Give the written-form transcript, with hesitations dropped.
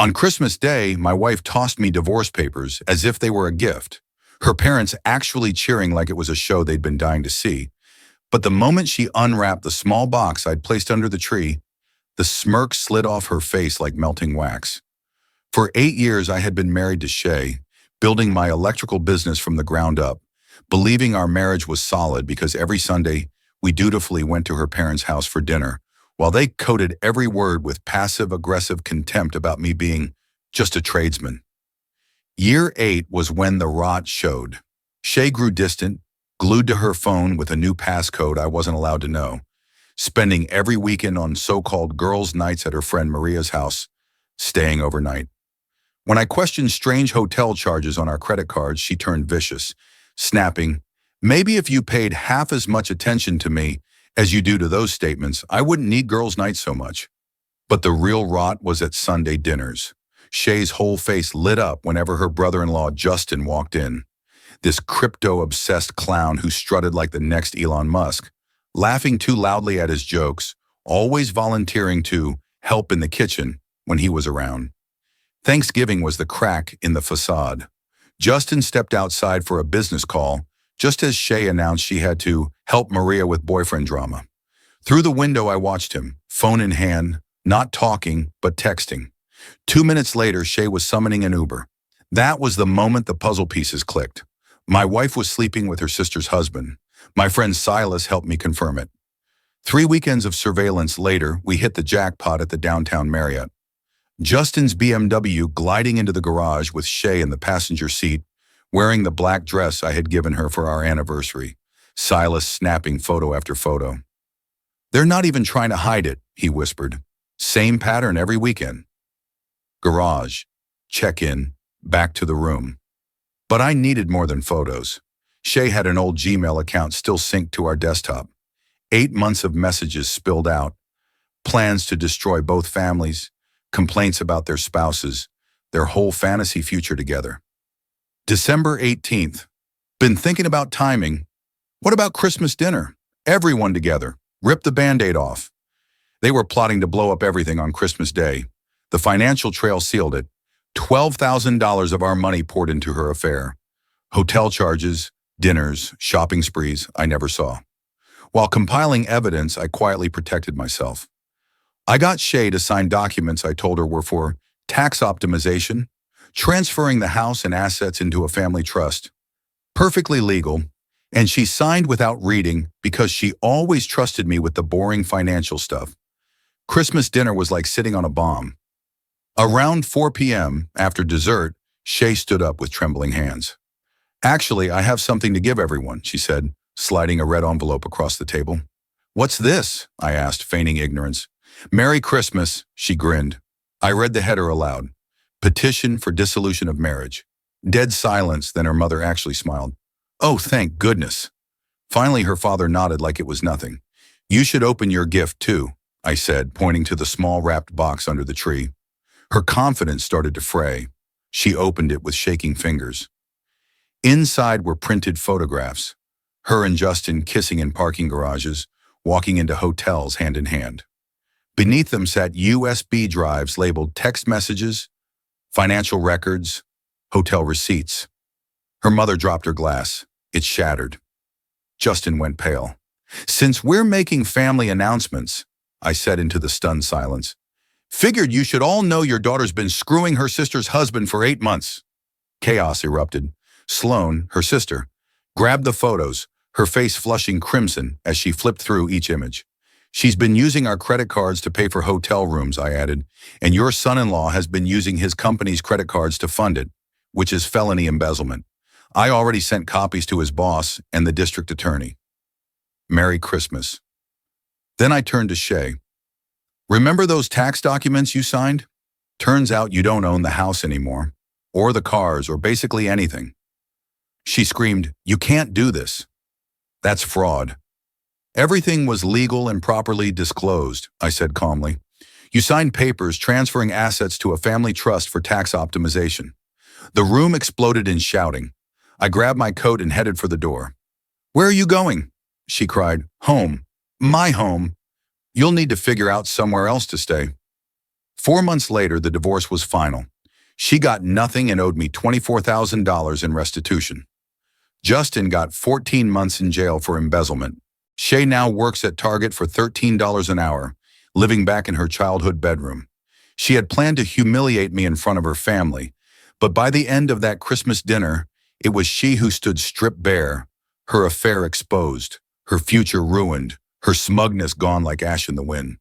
On Christmas Day, my wife tossed me divorce papers as if they were a gift, her parents actually cheering like it was a show they'd been dying to see. But the moment she unwrapped the small box I'd placed under the tree, the smirk slid off her face like melting wax. For 8 years, I had been married to Shay, building my electrical business from the ground up, believing our marriage was solid because every Sunday we dutifully went to her parents' house for dinner, while they coated every word with passive-aggressive contempt about me being just a tradesman. Year 8 was when the rot showed. Shay grew distant, glued to her phone with a new passcode I wasn't allowed to know, spending every weekend on so-called girls' nights at her friend Maria's house, staying overnight. When I questioned strange hotel charges on our credit cards, she turned vicious, snapping, "Maybe if you paid half as much attention to me as you do to those statements, I wouldn't need girls' nights so much." But the real rot was at Sunday dinners. Shay's whole face lit up whenever her brother-in-law Justin walked in. This crypto-obsessed clown who strutted like the next Elon Musk, laughing too loudly at his jokes, always volunteering to help in the kitchen when he was around. Thanksgiving was the crack in the facade. Justin stepped outside for a business call, just as Shay announced she had to help Maria with boyfriend drama. Through the window I watched him, phone in hand, not talking, but texting. 2 minutes later, Shay was summoning an Uber. That was the moment the puzzle pieces clicked. My wife was sleeping with her sister's husband. My friend Silas helped me confirm it. 3 weekends of surveillance later, we hit the jackpot at the downtown Marriott. Justin's BMW gliding into the garage with Shay in the passenger seat, wearing the black dress I had given her for our anniversary. Silas snapping photo after photo. "They're not even trying to hide it," he whispered. "Same pattern every weekend." Garage, check-in, back to the room. But I needed more than photos. Shay had an old Gmail account still synced to our desktop. 8 months of messages spilled out. Plans to destroy both families, complaints about their spouses, their whole fantasy future together. December 18th. Been thinking about timing. What about Christmas dinner? Everyone together. Rip the Band-Aid off. They were plotting to blow up everything on Christmas Day. The financial trail sealed it. $12,000 of our money poured into her affair. Hotel charges, dinners, shopping sprees I never saw. While compiling evidence, I quietly protected myself. I got Shay to sign documents I told her were for tax optimization, transferring the house and assets into a family trust. Perfectly legal, and she signed without reading because she always trusted me with the boring financial stuff. Christmas dinner was like sitting on a bomb. Around 4 p.m., after dessert, Shay stood up with trembling hands. "Actually, I have something to give everyone," she said, sliding a red envelope across the table. "What's this?" I asked, feigning ignorance. "Merry Christmas," she grinned. I read the header aloud. Petition for dissolution of marriage. Dead silence, then her mother actually smiled. "Oh, thank goodness." Finally, her father nodded like it was nothing. "You should open your gift, too," I said, pointing to the small wrapped box under the tree. Her confidence started to fray. She opened it with shaking fingers. Inside were printed photographs. Her and Justin kissing in parking garages, walking into hotels hand in hand. Beneath them sat USB drives labeled text messages, financial records, hotel receipts. Her mother dropped her glass. It shattered. Justin went pale. "Since we're making family announcements," I said into the stunned silence, "figured you should all know your daughter's been screwing her sister's husband for 8 months. Chaos erupted. Sloane, her sister, grabbed the photos, her face flushing crimson as she flipped through each image. "She's been using our credit cards to pay for hotel rooms," I added, "and your son-in-law has been using his company's credit cards to fund it, which is felony embezzlement. I already sent copies to his boss and the district attorney." Merry Christmas. Then I turned to Shay. "Remember those tax documents you signed? Turns out you don't own the house anymore, or the cars, or basically anything." She screamed, "You can't do this. That's fraud." "Everything was legal and properly disclosed," I said calmly. "You signed papers transferring assets to a family trust for tax optimization." The room exploded in shouting. I grabbed my coat and headed for the door. "Where are you going?" she cried. "Home. My home. You'll need to figure out somewhere else to stay." 4 months later, the divorce was final. She got nothing and owed me $24,000 in restitution. Justin got 14 months in jail for embezzlement. Shay now works at Target for $13 an hour, living back in her childhood bedroom. She had planned to humiliate me in front of her family, but by the end of that Christmas dinner, it was she who stood stripped bare, her affair exposed, her future ruined, her smugness gone like ash in the wind.